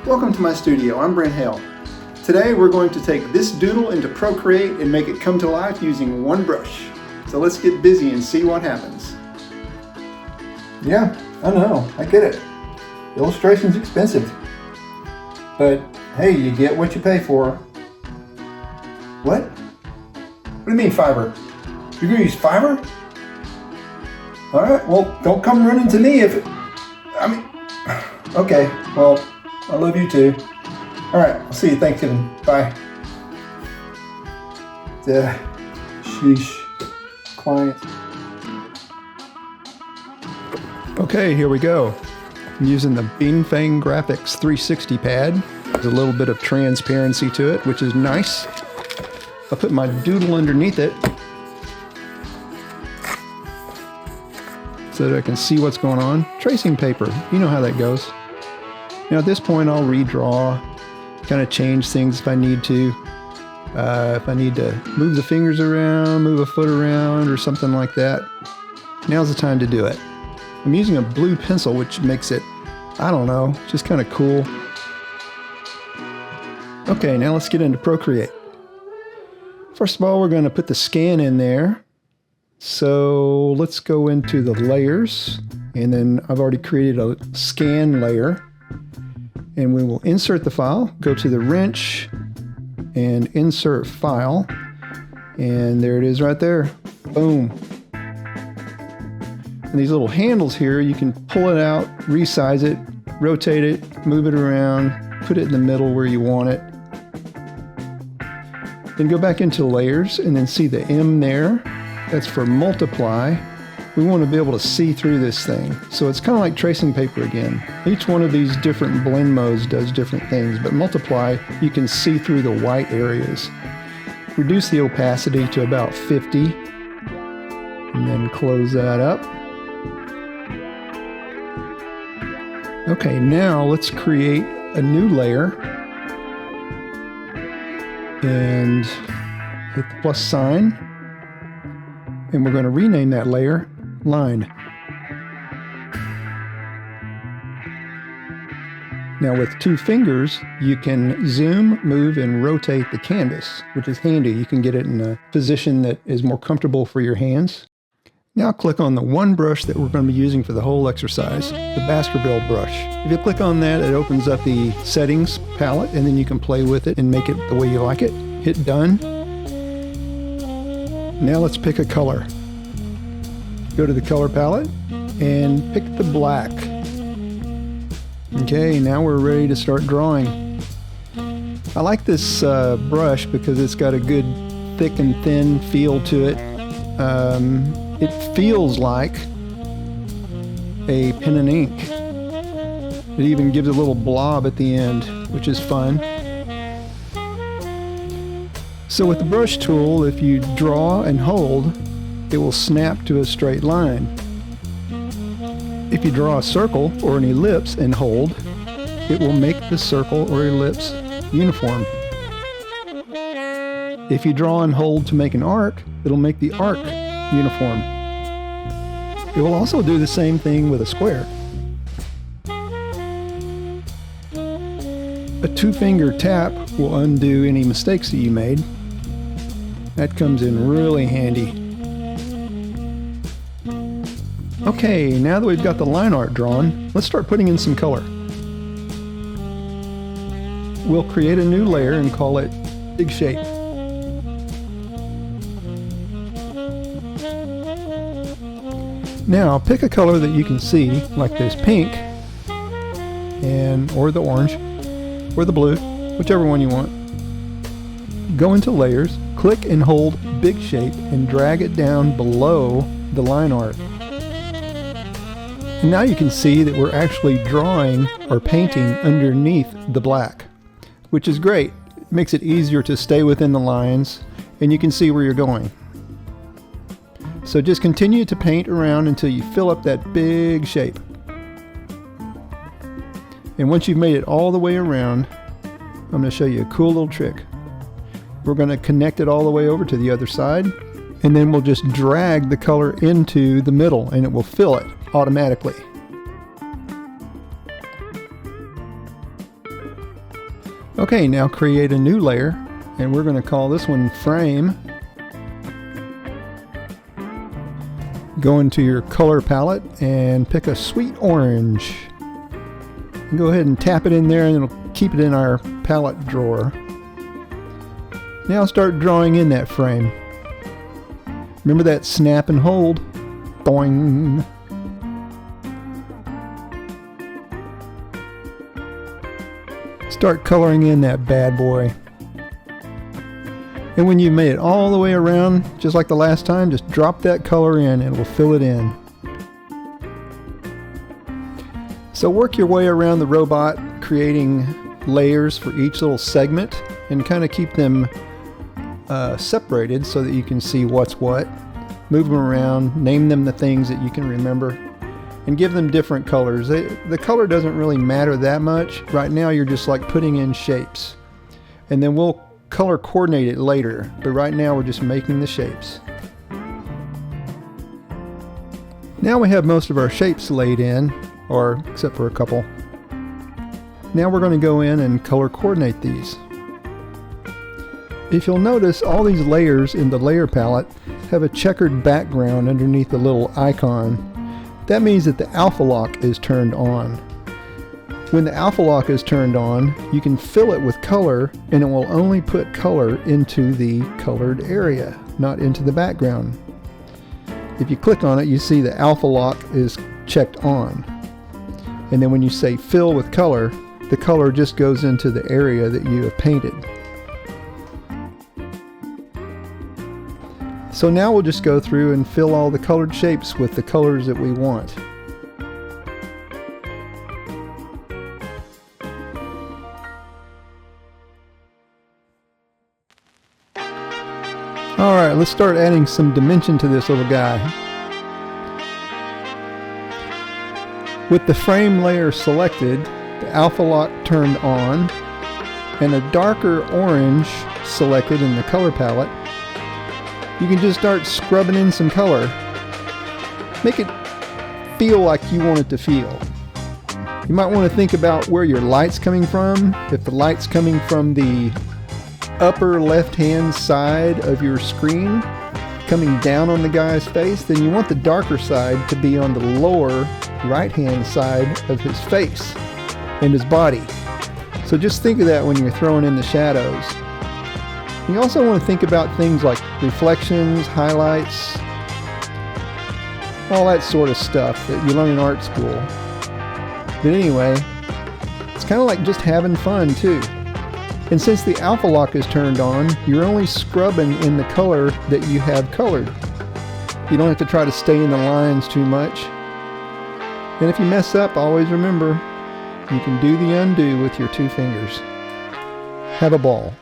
Welcome to my studio. I'm Brent Hale. Today we're going to take this doodle into Procreate and make it come to life using one brush. So let's get busy and see what happens. Yeah, I know. I get it. Illustration's expensive. But hey, you get what you pay for. What? What do you mean fiber? You're gonna use fiber? Alright, well, don't come running to me if it... Okay, well, I love you too. Alright, I'll see you Thanksgiving. Bye. Sheesh. Client. Okay, here we go. I'm using the Beanfang Graphics 360 pad. There's a little bit of transparency to it, which is nice. I'll put my doodle underneath it so that I can see what's going on. Tracing paper, you know how that goes. Now at this point I'll redraw, kind of change things if I need to. If I need to move the fingers around, move a foot around or something like that, now's the time to do it. I'm using a blue pencil, which makes it, I don't know, just kind of cool. Okay, now let's get into Procreate. First of all, we're going to put the scan in there. So let's go into the layers, and then I've already created a scan layer. And we will insert the file, go to the wrench, and insert file. And there it is right there. Boom. And these little handles here, you can pull it out, resize it, rotate it, move it around, put it in the middle where you want it. Then go back into layers and then see the M there. That's for multiply. We want to be able to see through this thing. So it's kind of like tracing paper again. Each one of these different blend modes does different things, but multiply, you can see through the white areas. Reduce the opacity to about 50, and then close that up. Okay, now let's create a new layer and hit the plus sign, and we're going to rename that layer Line. Now with two fingers you can zoom, move, and rotate the canvas, which is handy. You can get it in a position that is more comfortable for your hands. Now click on the one brush that we're going to be using for the whole exercise, the Baskerville brush. If you click on that, it opens up the settings palette, and then you can play with it and make it the way you like it. Hit done. Now let's pick a color. Go to the color palette and pick the black. Okay, now we're ready to start drawing. I like this brush because it's got a good thick and thin feel to it. It feels like a pen and ink. It even gives a little blob at the end, which is fun. So with the brush tool, if you draw and hold, it will snap to a straight line. If you draw a circle or an ellipse and hold, it will make the circle or ellipse uniform. If you draw and hold to make an arc, it'll make the arc uniform. It will also do the same thing with a square. A two-finger tap will undo any mistakes that you made. That comes in really handy. Okay, now that we've got the line art drawn, let's start putting in some color. We'll create a new layer and call it Big Shape. Now pick a color that you can see, like this pink, or the orange, or the blue, whichever one you want. Go into layers, click and hold Big Shape and drag it down below the line art. And now you can see that we're actually drawing or painting underneath the black, which is great. It makes it easier to stay within the lines, and you can see where you're going. So just continue to paint around until you fill up that big shape. And once you've made it all the way around, I'm going to show you a cool little trick. We're going to connect it all the way over to the other side, and then we'll just drag the color into the middle and it will fill it automatically. Okay, now create a new layer, and we're going to call this one Frame. Go into your color palette and pick a sweet orange. And go ahead and tap it in there, and it'll keep it in our palette drawer. Now start drawing in that frame. Remember that snap and hold. Boing. Start coloring in that bad boy. And when you've made it all the way around, just like the last time, just drop that color in and it will fill it in. So work your way around the robot, creating layers for each little segment, and kind of keep them separated so that you can see what's what. Move them around, name them the things that you can remember, and give them different colors. The color doesn't really matter that much. Right now you're just like putting in shapes, and then we'll color coordinate it later, but right now we're just making the shapes. Now we have most of our shapes laid in, or except for a couple. Now we're going to go in and color coordinate these. If you'll notice, all these layers in the layer palette have a checkered background underneath the little icon. That means that the alpha lock is turned on. When the alpha lock is turned on, you can fill it with color, and it will only put color into the colored area, not into the background. If you click on it, you see the alpha lock is checked on. And then when you say fill with color, the color just goes into the area that you have painted. So now we'll just go through and fill all the colored shapes with the colors that we want. Alright, let's start adding some dimension to this little guy. With the frame layer selected, the alpha lock turned on, and a darker orange selected in the color palette, you can just start scrubbing in some color. Make it feel like you want it to feel. You might want to think about where your light's coming from. If the light's coming from the upper left-hand side of your screen, coming down on the guy's face, then you want the darker side to be on the lower right-hand side of his face and his body. So just think of that when you're throwing in the shadows. You also want to think about things like reflections, highlights, all that sort of stuff that you learn in art school. But anyway, it's kind of like just having fun too. And since the alpha lock is turned on, you're only scrubbing in the color that you have colored. You don't have to try to stay in the lines too much. And if you mess up, always remember, you can do the undo with your two fingers. Have a ball.